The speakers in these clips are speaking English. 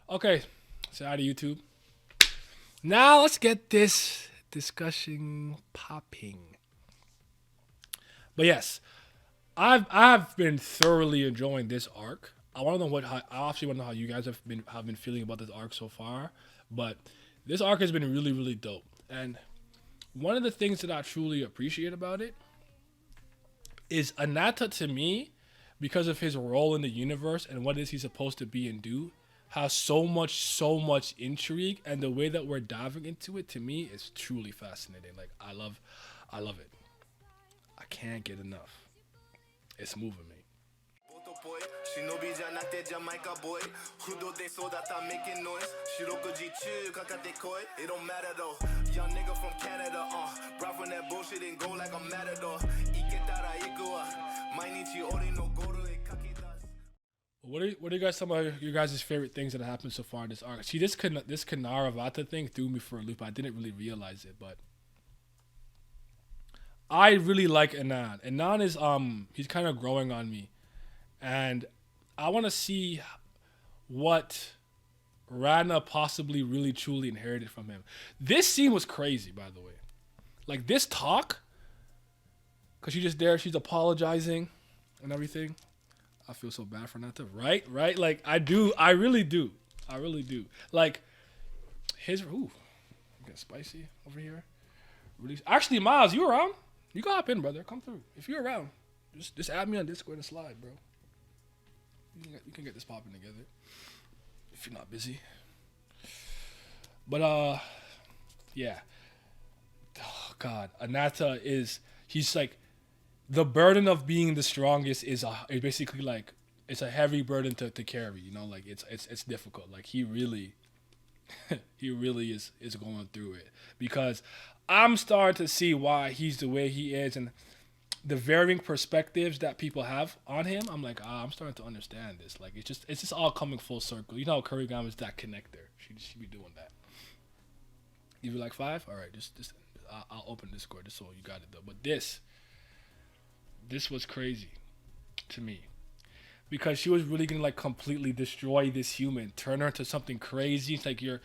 Okay, so out of YouTube. Now let's get this discussion popping. But yes, I've been thoroughly enjoying this arc. I want to know I actually want to know how you guys have been feeling about this arc so far. But this arc has been really really dope. And one of the things that I truly appreciate about it is Anata to me, because of his role in the universe and what is he supposed to be and do, has so much intrigue, and the way that we're diving into it to me is truly fascinating. Like I love it. I can't get enough. It's moving me. 忍びじゃなくてジャマイカボーイ不動で育った making noise 四六時中かかってこい It don't matter though Young nigga from Canada Brought from that bullshit and go like a matador 行けたら行くわ毎日俺のゴールへ書き出す what are you guys talking about your guys' favorite things that have happened so far in this arc? See, this KINNARVATA thing threw me for a loop. I didn't really realize it, but I really like Anand. Anand is he's kind of growing on me, and I want to see what Rana possibly really truly inherited from him. This scene was crazy, by the way. Like this talk, cause she's just there, she's apologizing and everything. I feel so bad for Nata, right? Right? Like I do, I really do, I really do. Like his get spicy over here. Really, actually, Miles, you around? You can hop in, brother. Come through. If you're around, just add me on Discord and slide, bro. You can get this popping together if you're not busy. But yeah. Oh God, Anata he's like the burden of being the strongest is basically like it's a heavy burden to carry. You know, like it's difficult. Like he really he really is going through it because I'm starting to see why he's the way he is and the varying perspectives that people have on him. I'm like, I'm starting to understand this. Like it's just all coming full circle. You know how Kurigama is that connector. She be doing that. Give you like 5? All right, just I'll open Discord just so you got it though. But this was crazy to me because she was really gonna like completely destroy this human, turn her into something crazy. It's like you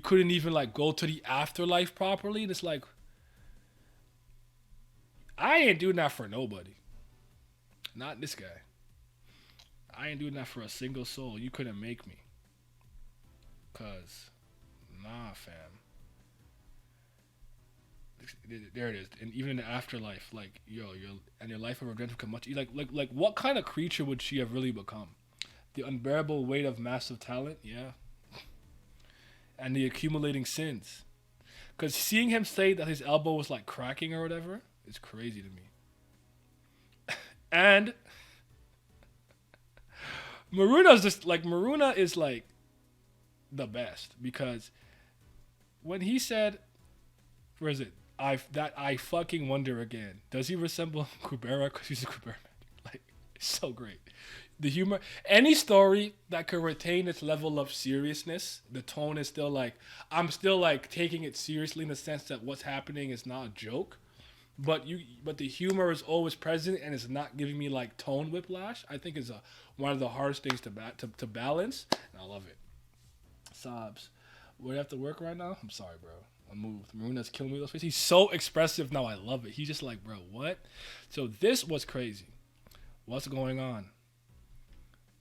couldn't even like go to the afterlife properly. And it's like I ain't doing that for nobody. Not this guy. I ain't doing that for a single soul. You couldn't make me. Cause nah, fam. There it is. And even in the afterlife, like your life of regret become much like what kind of creature would she have really become? The unbearable weight of massive talent, yeah. And the accumulating sins. Because seeing him say that his elbow was like cracking or whatever, it's crazy to me. And Maruna is like the best because when he said, where is it? I fucking wonder again. Does he resemble Kubera? Because he's a Kubera man. Like, it's so great. The humor, any story that can retain its level of seriousness, the tone is still like, I'm still like taking it seriously in the sense that what's happening is not a joke, but the humor is always present and it's not giving me like tone whiplash. I think is one of the hardest things to balance, and I love it. Sobs. Would I have to work right now? I'm sorry, bro. I moved. Maruna's killing me with those faces. He's so expressive now. I love it. He's just like, bro, what? So this was crazy. What's going on?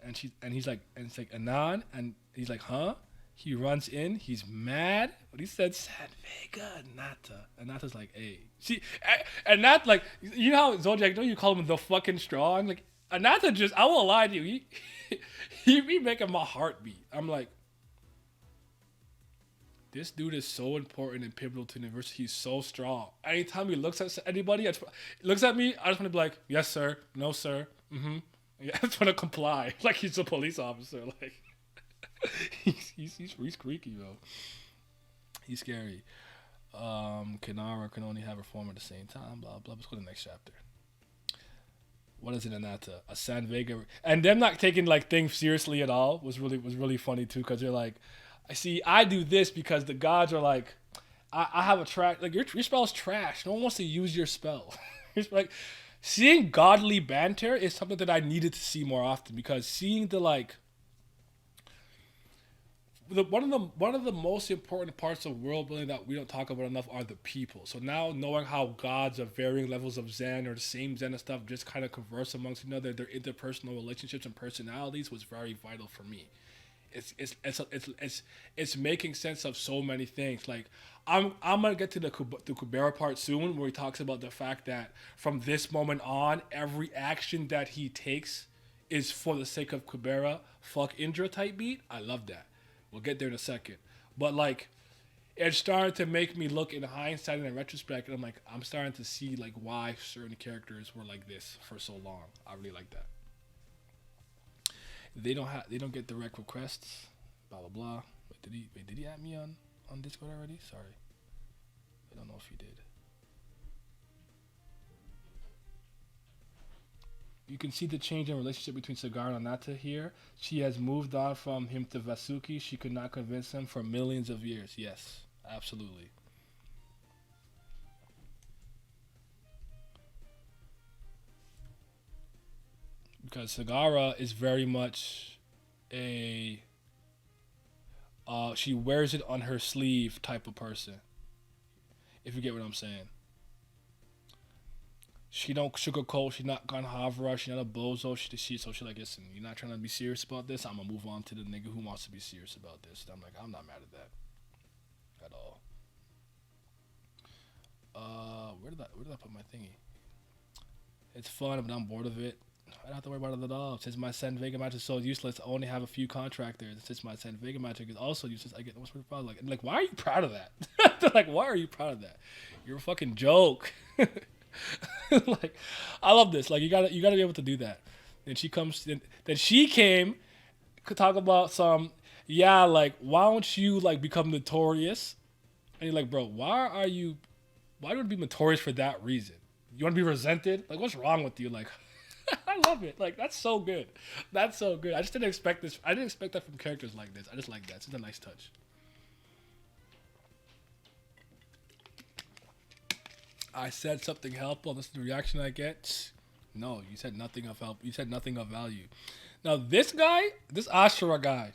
And he's like, and it's like Anand, and he's like, huh? He runs in. He's mad, but he said, "San Vega, Nata." And Nata's like, hey, see, and Nat like, you know how Zodiac, don't you call him the fucking strong? Like, Anata I won't lie to you, he be making my heart beat. I'm like, this dude is so important and pivotal to the universe. He's so strong. Anytime he looks at anybody, looks at me, I just want to be like, yes, sir. No, sir. Mm-hmm. Yeah, I just want to comply. Like he's a police officer. Like he's creaky, though. He's scary. Kanara can only have her form at the same time. Blah blah. Let's go to the next chapter. What is it, Anata? A San Vega, and them not taking like things seriously at all was really funny too, because they're like, I do this because the gods are like, I have a trash, like your spell is trash. No one wants to use your spell. It's like seeing godly banter is something that I needed to see more often, because seeing the like one of the most important parts of world building that we don't talk about enough are the people. So now knowing how gods of varying levels of Zen or the same Zen and stuff just kind of converse amongst each other, their interpersonal relationships and personalities was very vital for me. It's making sense of so many things. Like I'm gonna get to the Kubera part soon, where he talks about the fact that from this moment on, every action that he takes is for the sake of Kubera. Fuck Indra type beat. I love that. We'll get there in a second. But like, it's starting to make me look in hindsight and in retrospect, and I'm like, I'm starting to see like why certain characters were like this for so long. I really like that. They don't get direct requests. Blah blah blah. Did he add me on Discord already? Sorry, I don't know if he did. You can see the change in relationship between Cigar and Ananta here. She has moved on from him to Vasuki. She could not convince him for millions of years. Yes, absolutely. Because Sagara is very much a she wears it on her sleeve type of person. If you get what I'm saying. She don't sugarcoat. She's not Ganhavara. She's not a bozo. She like, listen, you're not trying to be serious about this. I'm gonna move on to the nigga who wants to be serious about this. And I'm like, I'm not mad at that at all. Where did I put my thingy? It's fun, but I'm bored of it. I don't have to worry about it at all. Since my Sen Vega magic is so useless, I only have a few contractors. Since my Sen Vega magic is also useless, I get no more proud. Like, why are you proud of that? Like, why are you proud of that? You're a fucking joke. Like, I love this. Like, you gotta be able to do that. And she comes. Then she came. Could talk about some. Yeah, like, why don't you like become notorious? And you're like, bro, why do you want to be notorious for that reason? You want to be resented? Like, what's wrong with you? Like, I love it. Like, that's so good. That's so good. I just didn't expect this. I didn't expect that from characters like this. I just like that. It's a nice touch. I said something helpful. This is the reaction I get. No, you said nothing of help. You said nothing of value. Now, this guy, this Asura guy,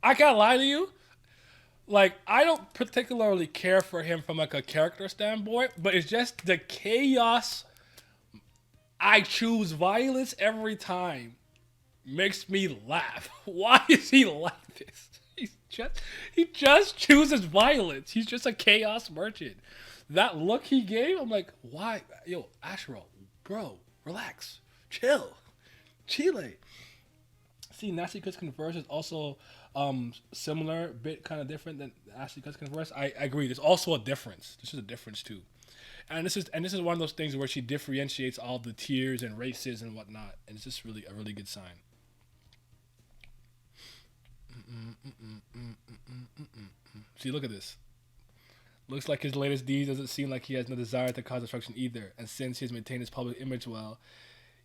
I can't lie to you. Like, I don't particularly care for him from like a character standpoint, but it's just the chaos. I choose violence every time. Makes me laugh. Why is he like this? He just chooses violence. He's just a chaos merchant. That look he gave, I'm like, why? Yo, Ashura, bro, relax, chill, Chile. See, Nasty Cuts Converse is also similar, bit kind of different than Nasty Cuts Converse. I agree. There's also a difference. This is a difference too. And this is one of those things where she differentiates all the tiers and races and whatnot, and it's just really a really good sign. See, look at this. Looks like his latest deed doesn't seem like he has no desire to cause destruction either. And since he has maintained his public image well,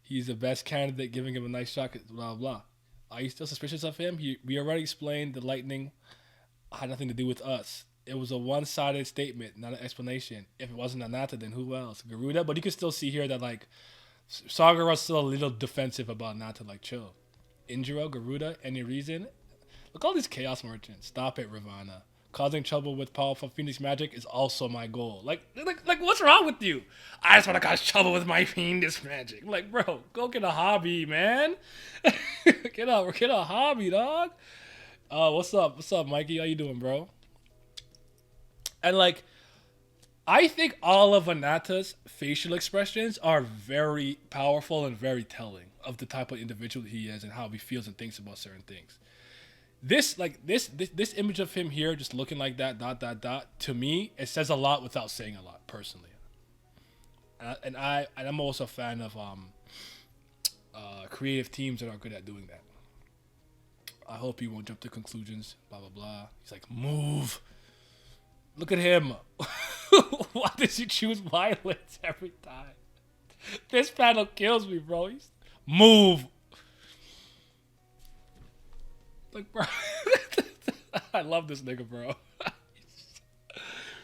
he's the best candidate, giving him a nice shot. Blah blah. Are you still suspicious of him? We already explained the lightning had nothing to do with us. It was a one-sided statement, not an explanation. If it wasn't Ananta, then who else? Garuda? But you can still see here that, like, Sagara's still a little defensive about Ananta. Like, chill. Indra, Garuda, any reason? Look, all these chaos merchants. Stop it, Ravana. Causing trouble with powerful Phoenix magic is also my goal. Like, what's wrong with you? I just want to cause trouble with my Phoenix magic. Like, bro, go get a hobby, man. get a hobby, dog. What's up? What's up, Mikey? How you doing, bro? And like, I think all of Ananta's facial expressions are very powerful and very telling of the type of individual he is and how he feels and thinks about certain things. This image of him here, just looking like that, ... To me, it says a lot without saying a lot, personally. And I'm also a fan of creative teams that are good at doing that. I hope he won't jump to conclusions. Blah blah blah. He's like, move. Look at him. Why does he choose violence every time? This panel kills me, bro. Move. Like, bro. I love this nigga, bro.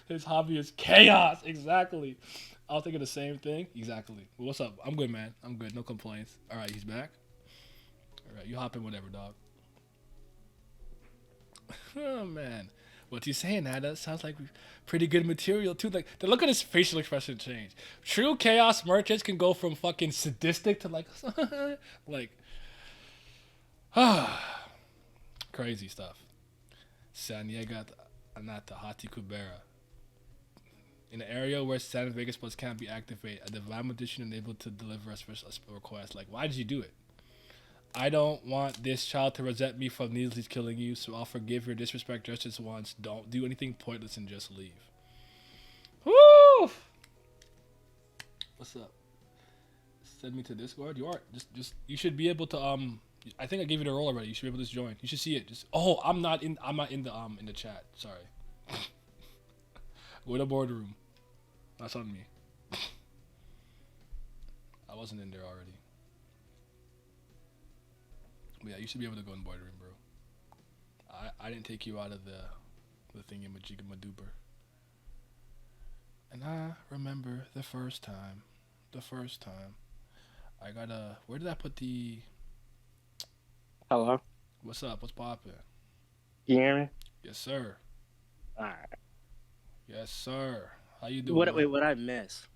His hobby is chaos. Exactly. I was thinking the same thing. Exactly. Well, what's up? I'm good, man. I'm good. No complaints. All right, he's back. All right, you hop in whatever, dog. Oh man, what you saying? That sounds like pretty good material too. Like, look at his facial expression change. True chaos merchants can go from fucking sadistic to like, like, crazy stuff. Sanyega Anata Hati Kubera. In an area where San Vegas Plus can't be activated, a divine magician enabled to deliver a special request. Like, why did you do it? I don't want this child to resent me for needlessly killing you, so I'll forgive your disrespect just this once. Don't do anything pointless and just leave. Woo! What's up? Send me to Discord. You are just you should be able to I think I gave you the role already. You should be able to just join. You should see it. Just I'm not in the chat. Sorry. Go to boardroom. That's on me. I wasn't in there already. But yeah, you should be able to go in boardroom, bro. I didn't take you out of the thingy majiga maduper. And I remember the first time. I gotta. Where did I put the? Hello. What's up? What's poppin'? You hear me? Yes, sir. All right. Yes, sir. How you doing? Wait, what I miss?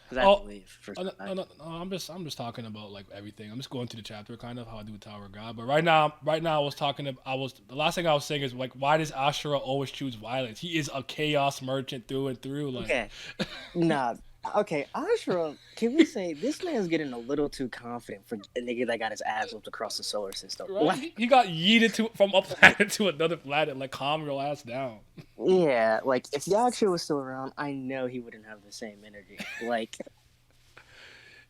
Because I have to leave. No, I'm just talking about like everything. I'm just going through the chapter, kind of how I do with Tower of God. But right now, I was talking. The last thing I was saying is like, why does Asura always choose violence? He is a chaos merchant through and through. Like, okay. Nah. Okay, Asura, can we say this man's getting a little too confident for a nigga that got his ass whipped across the solar system? Right? He got yeeted from a planet to another planet. Like, calm your ass down. Yeah, like if Yaksha was still around, I know he wouldn't have the same energy. Like,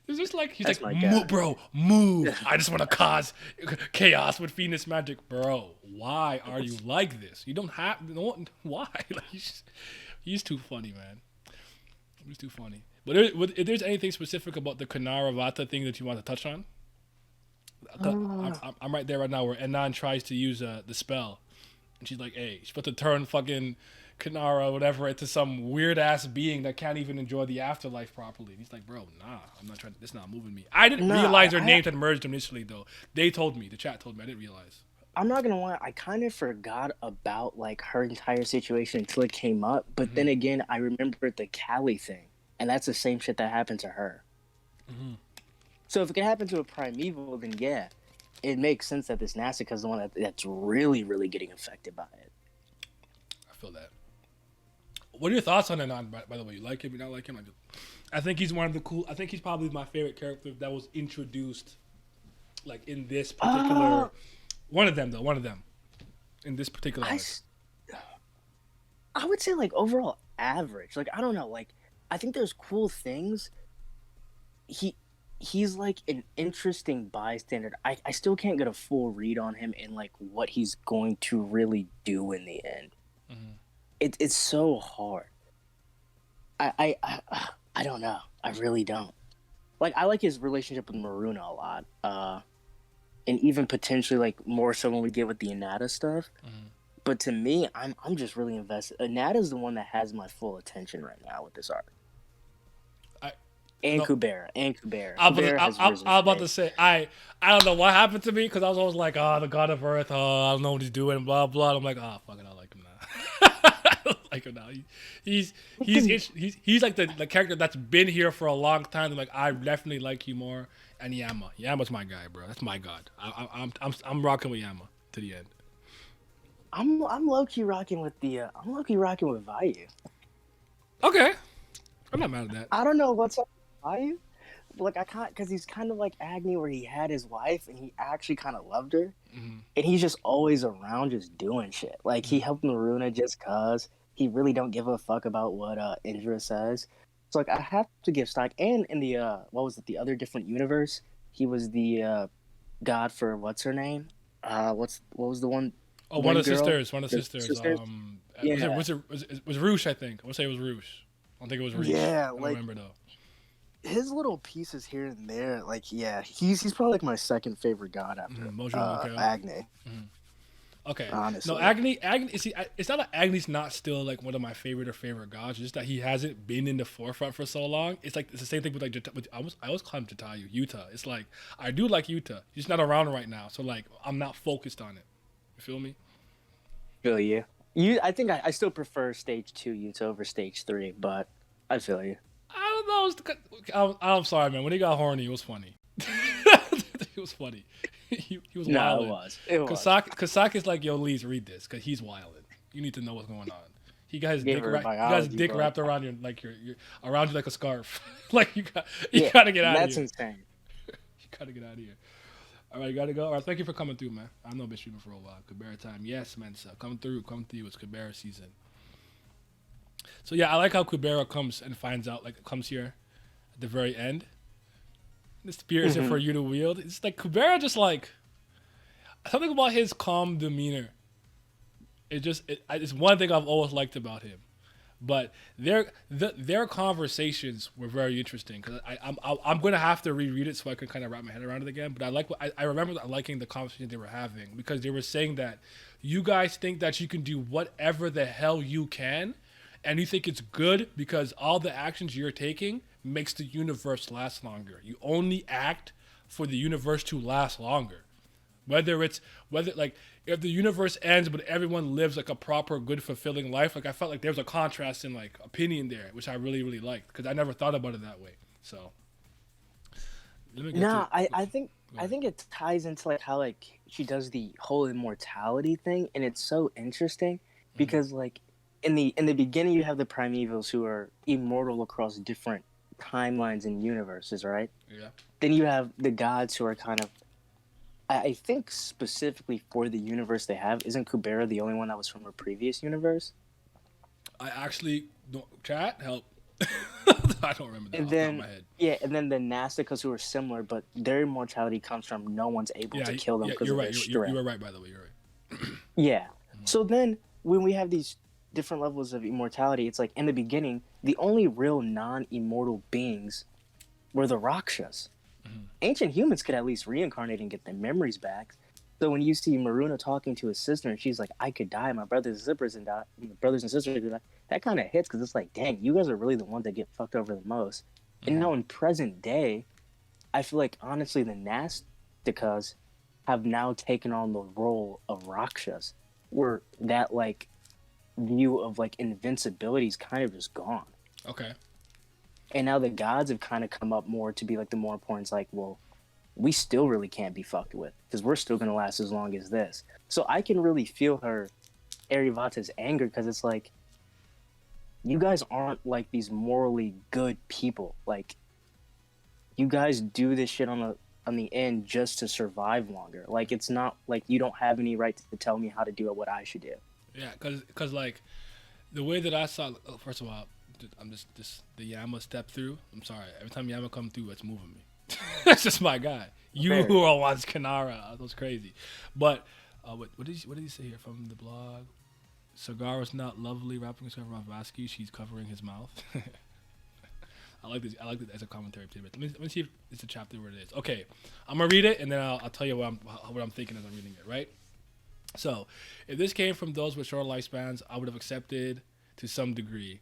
it's just like he's like, bro, move. I just want to cause chaos with Phoenix magic, bro. Why are you like this? You don't have why? Like, he's too funny, man. He's too funny. But if there's anything specific about the KINNARVATA thing that you want to touch on, I'm right there right now where Anand tries to use the spell, and she's like, "Hey, she's about to turn fucking Kanara, whatever, into some weird ass being that can't even enjoy the afterlife properly." And he's like, "Bro, nah, I'm not trying. It's not moving me." I didn't realize their names had merged initially, though. They told me, the chat told me. I didn't realize. I'm not gonna lie, I kind of forgot about like her entire situation until it came up. But then again, I remembered the Callie thing, and that's the same shit that happened to her. Mm-hmm. So if it can happen to a primeval, then yeah, it makes sense that this Nastica is the one that's really, really getting affected by it. I feel that. What are your thoughts on Anand, by the way? You like him? You not like him? I think he's one of the cool. I think he's probably my favorite character that was introduced, like in this particular. One of them, in this particular. I would say like overall average. Like I don't know. Like I think there's cool things. He's like an interesting bystander. I still can't get a full read on him and like what he's going to really do in the end. Mm-hmm. It's so hard. I don't know. I really don't. Like I like his relationship with Maruna a lot. And even potentially like more so when we get with the Ananta stuff. Mm-hmm. But to me, I'm just really invested. Anata's the one that has my full attention right now with this arc. Kubera. I was about to say, I don't know what happened to me because I was always like, the God of Earth, I don't know what he's doing, blah blah. I'm like, fuck it, I like him now. I don't like him now. He's like the character that's been here for a long time. Like I definitely like you more. And Yama's my guy, bro. That's my god. I'm rocking with Yama to the end. I'm low key rocking with Vayu. Okay, I'm not mad at that. I don't know what's up with Vayu. Like I can't, because he's kind of like Agni, where he had his wife and he actually kind of loved her, and he's just always around, just doing shit. Like he helped Maruna just cause he really don't give a fuck about what Indra says. So like I have to give stock, and in the what was it, the other different universe, he was the god for what's her name? What was the one? Oh, one of the sisters. Yeah. Was Roosh? I think I would say it was Roosh. I don't think it was Roosh. Yeah, I don't remember though. His little pieces here and there, like he's probably like my second favorite god after Agni. Mm-hmm. Okay. Honestly. No, Agni. See, it's not that Agni's not still like one of my favorite gods. It's just that he hasn't been in the forefront for so long. It's like it's the same thing with like I always call him Jatayu, Yuta. It's like I do like Yuta. He's not around right now, so like I'm not focused on it. You feel me? Feel you. I think I still prefer stage 2 Yuta over stage 3, but I feel you. I don't know. I'm sorry, man. When he got horny, it was funny. It was funny. He was No, wilding. it was. Kasaki's like, yo, Lee's read this because he's wilding. You need to know what's going on. He got his Gave dick her he got his biology, dick bro. wrapped around your around you like a scarf. Like you gotta get out of That's here. insane. You gotta get out of here. All right, you gotta go. All right, thank you for coming through, man. I know I've been streaming for a while. Kubera time, yes, man. So come through. It's Kubera season. So yeah, I like how Kubera comes and finds out, like, comes here at the very end. The spear isn't for you to wield. It's like Kubera just like something about his calm demeanor. It's one thing I've always liked about him. But their conversations were very interesting because I'm gonna have to reread it so I can kind of wrap my head around it again. But I remember liking the conversation they were having because they were saying that you guys think that you can do whatever the hell you can, and you think it's good because all the actions you're taking makes the universe last longer. You only act for the universe to last longer. Whether like if the universe ends but everyone lives like a proper, good, fulfilling life, like I felt like there was a contrast in like opinion there, which I really, really liked because I never thought about it that way. So I think it ties into like how like she does the whole immortality thing, and it's so interesting because like in the beginning you have the primevals who are immortal across different timelines and universes, right? Yeah. Then you have the gods who are kind of, I think specifically for the universe they have, isn't Kubera the only one that was from a previous universe? I actually don't chat help. I don't remember that And off the top then of my head. yeah, and then the Nasticas who are similar, but their immortality comes from no one's able to kill them because of their strength. You were right, by the way. You're right. Yeah. So then when we have these different levels of immortality, it's like in the beginning, the only real non-immortal beings were the Rakshas. Ancient humans could at least reincarnate and get their memories back. So when you see Maruna talking to his sister and she's like, I could die, my brothers and sisters and die, brothers and sisters could die, that kind of hits because it's like, dang, you guys are really the ones that get fucked over the most. And now in present day, I feel like honestly the Nasticas have now taken on the role of Rakshas, where that like view of like invincibility is kind of just gone. Okay. And now the gods have kind of come up more to be like the more important. It's like, well, we still really can't be fucked with because we're still going to last as long as this. So I can really feel her, Aryavata's anger because it's like, you guys aren't like these morally good people. Like, you guys do this shit on the end just to survive longer. Like, it's not like you don't have any right to tell me how to do it, what I should do. Yeah, because like the way that I saw, first of all, I'm just the Yama step through. I'm sorry. Every time Yama come through, it's moving me. That's just my guy. You Fair. who are once Kanara, that was crazy. But what did he say here from the blog? Sagara's not lovely wrapping herself around Vasky. She's covering his mouth. I like this as a commentary tidbit. Let me see if it's a chapter where it is. Okay, I'm gonna read it and then I'll tell you what I'm thinking as I'm reading it. Right. So, if this came from those with short lifespans, I would have accepted to some degree.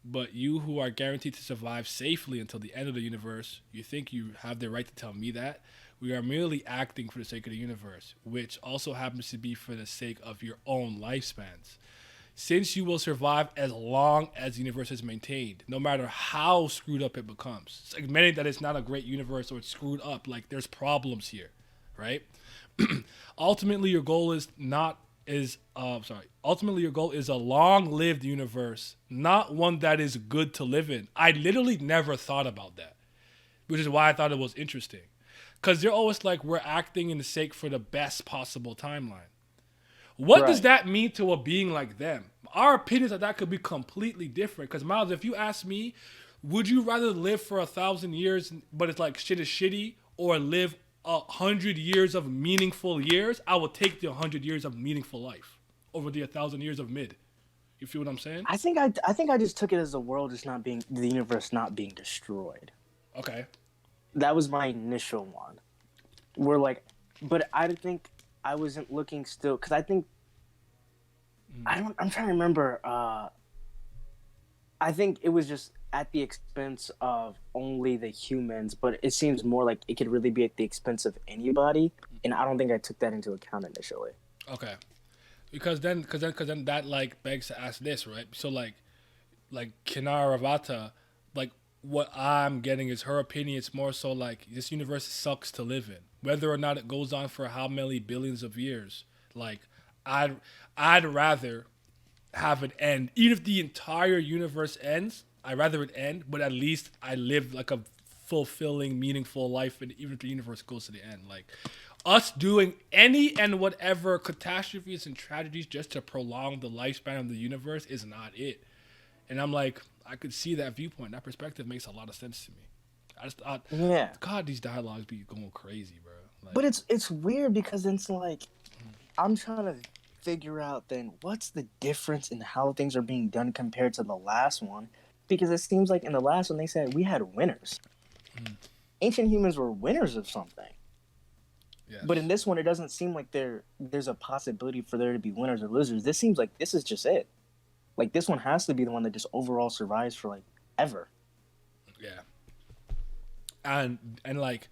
But you who are guaranteed to survive safely until the end of the universe, you think you have the right to tell me that? We are merely acting for the sake of the universe, which also happens to be for the sake of your own lifespans. Since you will survive as long as the universe is maintained, no matter how screwed up it becomes. It's admitting that it's not a great universe or it's screwed up, like there's problems here, right? Ultimately, your goal is Ultimately, your goal is a long-lived universe, not one that is good to live in. I literally never thought about that, which is why I thought it was interesting. Because they're always like, we're acting in the sake for the best possible timeline. What does that mean to a being like them? Our opinions of that could be completely different. Because, Miles, if you ask me, would you rather live for 1,000 years, but it's like shit is shitty, or live 100 years of meaningful years? I would take the 100 years of meaningful life over the 1,000 years of mid. You feel what I'm saying? I think I just took it as the world just not being, the universe not being destroyed. Okay. That was my initial one. We're like, but I think I wasn't looking still because I think I'm trying to remember. I think it was just at the expense of only the humans, but it seems more like it could really be at the expense of anybody, and I don't think I took that into account initially. Okay. because then that like begs to ask this, right? So like KINNARVATA, like what I'm getting is her opinion. It's more so like this universe sucks to live in, whether or not it goes on for how many billions of years. Like I'd I'd rather have it end, even if the entire universe ends. I'd rather it end, but at least I live like a fulfilling, meaningful life, and even if the universe goes to the end, like us doing any and whatever catastrophes and tragedies just to prolong the lifespan of the universe is not it. And I'm like, I could see that viewpoint. That perspective makes a lot of sense to me. I just thought, Yeah. God, these dialogues be going crazy, bro. Like, But it's weird because it's like I'm trying to figure out then what's the difference in how things are being done compared to the last one, because it seems like in the last one they said we had winners. Ancient humans were winners of something. yes. But in this one, it doesn't seem like there's a possibility for there to be winners or losers. This seems like this is just it. Like this one has to be the one that just overall survives for like ever. Yeah. And like,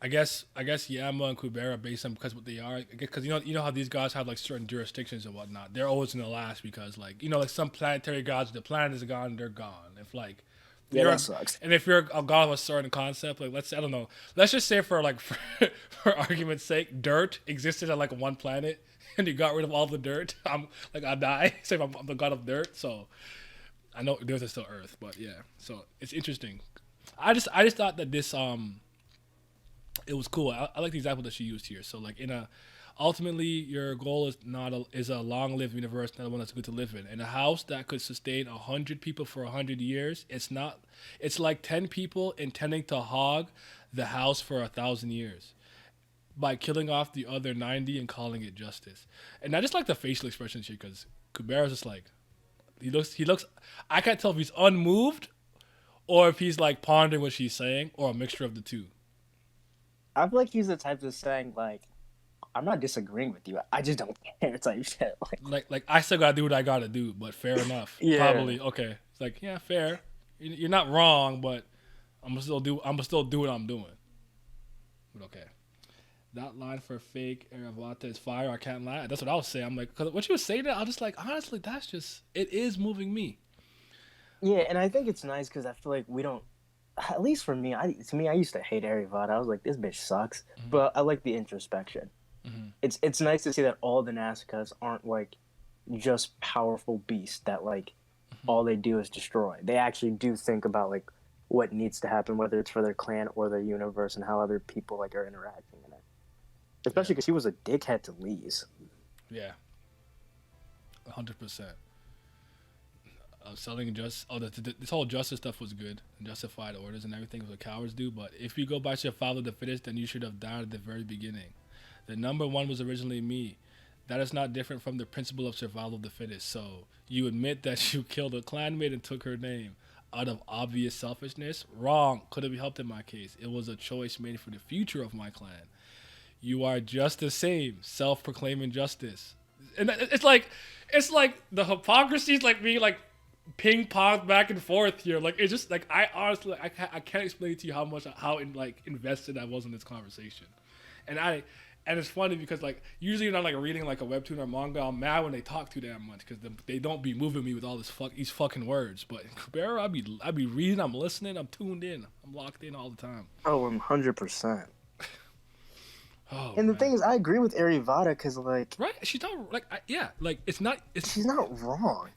I guess Yama and Kubera based on because what they are, because you know how these gods have like certain jurisdictions and whatnot. They're always in the last because like like some planetary gods, the planet is gone, they're gone. If like Yeah, that sucks. and if you're a god of a certain concept, like I don't know, let's just say for like for argument's sake, dirt existed on like one planet and you got rid of all the dirt. I die. Say I'm the god of dirt, so I know the earth is still Earth, but yeah. So it's interesting. I just thought that this it was cool. I like the example that she used here. So like ultimately your goal is a long-lived universe, not one that's good to live in. And a house that could sustain 100 people for 100 years, it's like 10 people intending to hog the house for 1,000 years by killing off the other 90 and calling it justice. And I just like the facial expressions here because Kubera's just like he looks I can't tell if he's unmoved or if he's like pondering what she's saying or a mixture of the two. I feel like he's the type that's saying like, I'm not disagreeing with you. I just don't care type shit. Like I still gotta do what I gotta do, but fair enough. Yeah. Probably okay. It's like yeah, fair. You're not wrong, but I'm gonna still do what I'm doing. But okay, that line for fake Aravata is fire. I can't lie. That's what I was saying. I'm like, cause what you were saying, I was just like, honestly, it is moving me. Yeah, and I think it's nice because I feel like we don't. At least for me, I used to hate Aravata. I was like, this bitch sucks. Mm-hmm. But I like the introspection. Mm-hmm. It's nice to see that all the Nausicaa's aren't like just powerful beasts that like all they do is destroy. They actually do think about like what needs to happen, whether it's for their clan or their universe, and how other people like are interacting in it. Especially because he was a dickhead to Lise. Yeah, 100%. Selling this whole justice stuff was good, and justified orders and everything was what cowards do. But if you go by survival of the fittest, then you should have died at the very beginning. The number one was originally me. That is not different from the principle of survival of the fittest. So you admit that you killed a clanmate and took her name out of obvious selfishness? Wrong. Could have helped in my case. It was a choice made for the future of my clan. You are just the same, self-proclaiming justice. And it's like the hypocrisy is like being like ping pong back and forth here. Like it's just like I honestly I can't explain to you how invested I was in this conversation. And it's funny because like usually when I'm like reading like a webtoon or manga, I'm mad when they talk too damn much because they don't be moving me with all these fucking words. But in Kubera, I be reading, I'm listening, I'm tuned in, I'm locked in all the time. Oh, 100%. Oh, And the man. thing is, I agree with Aravata because like Right? She's not like like it's not. she's not wrong.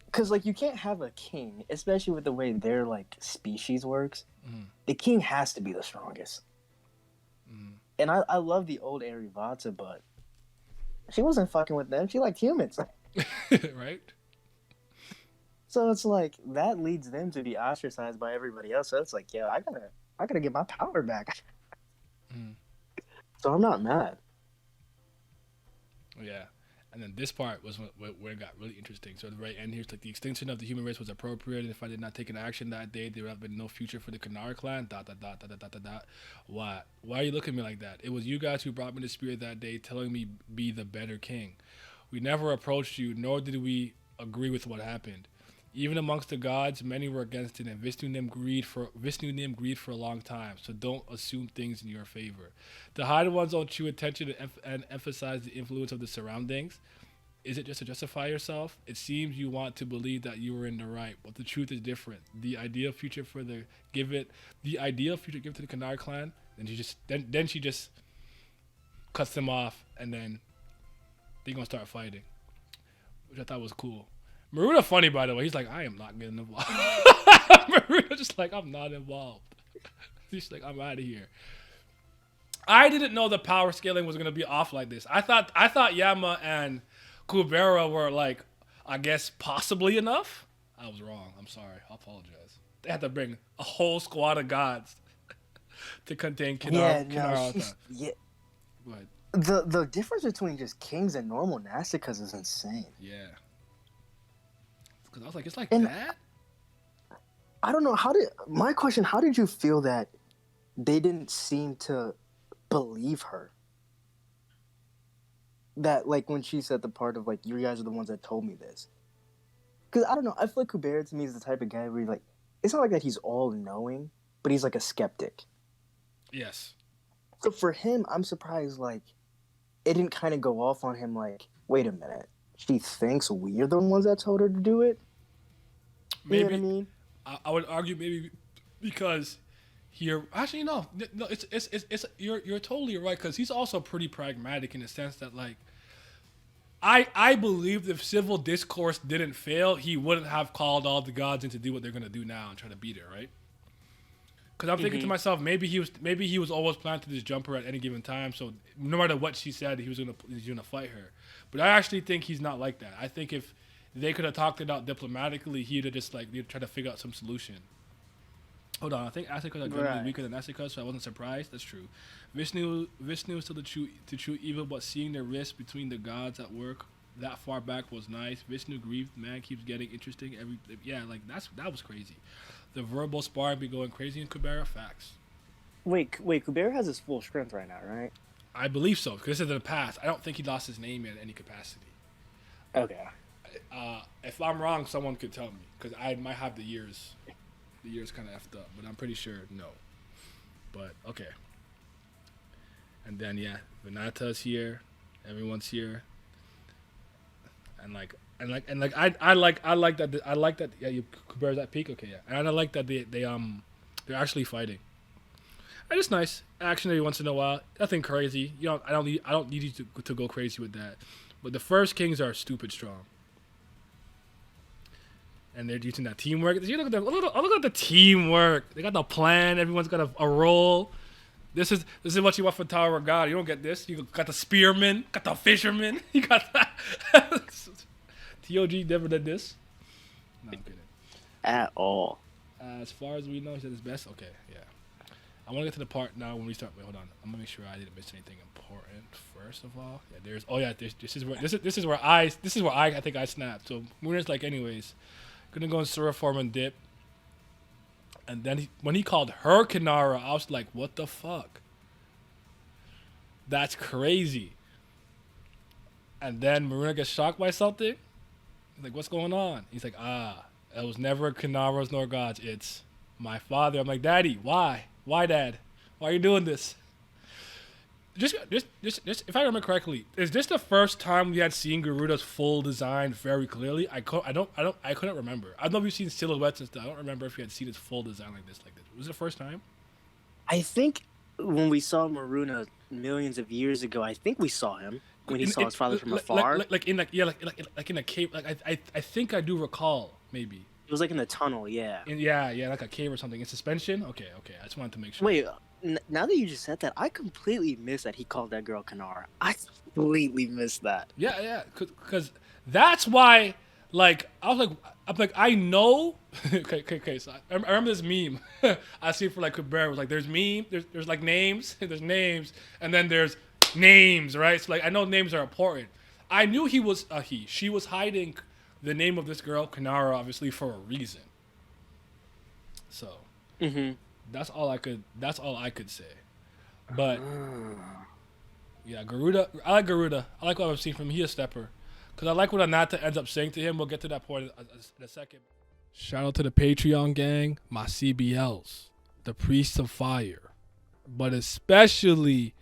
Because like you can't have a king, especially with the way their like species works. The king has to be the strongest. And I love the old Aravata, but she wasn't fucking with them. She liked humans. Right? So it's like that leads them to be ostracized by everybody else. So it's like, yeah, I gotta get my power back. So I'm not mad. Yeah. And then this part was where it got really interesting. So at the very end here, it's like the extinction of the human race was appropriate, and if I did not take an action that day, there would have been no future for the Kanara clan. ... Why? Why are you looking at me like that? It was you guys who brought me the spirit that day, telling me be the better king. We never approached you, nor did we agree with what happened. Even amongst the gods, many were against it, and Vishnu named greed for a long time. So don't assume things in your favor. The higher ones don't chew attention and emphasize the influence of the surroundings. Is it just to justify yourself? It seems you want to believe that you were in the right, but the truth is different. The ideal future give to the Kanara clan. Then she just cuts them off, and then they're gonna start fighting, which I thought was cool. Maruna funny, by the way. He's like, I am not getting involved. Maruna just like, I'm not involved. He's like, I'm out of here. I didn't know the power scaling was gonna be off like this. I thought Yama and Kubera were like, I guess possibly enough. I was wrong. I'm sorry. I apologize. They had to bring a whole squad of gods to contain KINNARVATA. Yeah. But the difference between just kings and normal Nastikas is insane. yeah. Because I was like, it's like And that? I don't know how did you feel that they didn't seem to believe her? That like when she said the part of like, you guys are the ones that told me this. Because I don't know, I feel like Kubera to me is the type of guy where like, it's not like that he's all knowing, but he's like a skeptic. Yes. So for him, I'm surprised like it didn't kind of go off on him like, wait a minute, she thinks we're the ones that told her to do it? Maybe. You know what I mean? I would argue maybe because here, actually no, it's you're totally right, because he's also pretty pragmatic in the sense that like I believe if civil discourse didn't fail, he wouldn't have called all the gods in to do what they're gonna do now and try to beat her, right? Because I'm thinking to myself, maybe he was always planning to just jump her at any given time, so no matter what she said, he was gonna fight her. But I actually think he's not like that. I think if they could have talked it out diplomatically, he'd have just like try to figure out some solution. Hold on, I think Asuka's are weaker than Asuka, so I wasn't surprised. That's true. Vishnu is still the true evil, but seeing the rift between the gods at work that far back was nice. Vishnu grieved, man, keeps getting interesting. That was crazy. The verbal sparring be going crazy in Kubera. Facts. Wait, Kubera has his full strength right now, right? I believe so, because this is in the past. I don't think he lost his name in any capacity. Okay. If I'm wrong, someone could tell me, because I might have the years kind of effed up, but I'm pretty sure no. But okay. And then yeah, Vinata's here, everyone's here, and I like that yeah, Kubera's at peak, okay, yeah, and I like that they're actually fighting. And it's nice action every once in a while. Nothing crazy. I don't need you to go crazy with that. But the first kings are stupid strong. And they're using that teamwork. Look at the teamwork. They got the plan. Everyone's got a role. This is what you want for Tower of God. You don't get this. You got the spearman, got the fisherman. You got that. TOG never did this. No, I'm kidding. At all. As far as we know, he said his best. Okay, yeah. I want to get to the part now when we start. Wait, hold on. I'm gonna make sure I didn't miss anything important. First of all, yeah. This is where I think I snapped. So Muna's like, anyways, gonna go in Sura form and dip. And then when he called her Kanara, I was like, what the fuck? That's crazy. And then Maruna gets shocked by something. He's like, what's going on? He's like, it was never Kanara's nor God's. It's my father. I'm like, Daddy, why? Why, Dad? Why are you doing this? Just, if I remember correctly, is this the first time we had seen Garuda's full design very clearly? I couldn't remember. I know we've seen silhouettes and stuff. I don't remember if we had seen his full design like this. Was it the first time? I think when we saw Maruna millions of years ago, I think we saw him when he saw his father from afar. Like in a cave. I think I do recall maybe. It was like in the tunnel, yeah. Yeah, like a cave or something. In suspension? Okay. I just wanted to make sure. Wait, now that you just said that, I completely missed that he called that girl Kanara. I completely missed that. Yeah, because that's why, like, I'm like, I know. Okay, so I remember this meme I see for, like, Kubera. It was like, there's like, names, there's names, and then there's names, right? So, like, I know names are important. I knew she was hiding the name of this girl, Kanara, obviously, for a reason. So, that's all I could say. But yeah, Garuda. I like Garuda. I like what I've seen from him. He's a stepper. Because I like what Ananta ends up saying to him. We'll get to that point in a second. Shout out to the Patreon gang, my CBLs, the Priests of Fire, but especially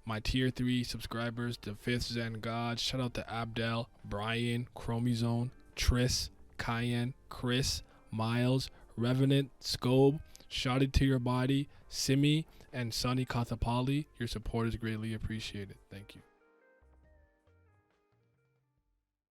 my tier 3 subscribers, the Fifth Zen God. Shout out to Abdel, Brian, Chromizone, Tris, Cayenne, Chris, Miles, Revenant, Scobe, Shot It To Your Body, Simi, and Sunny Kathapali. Your support is greatly appreciated. Thank you.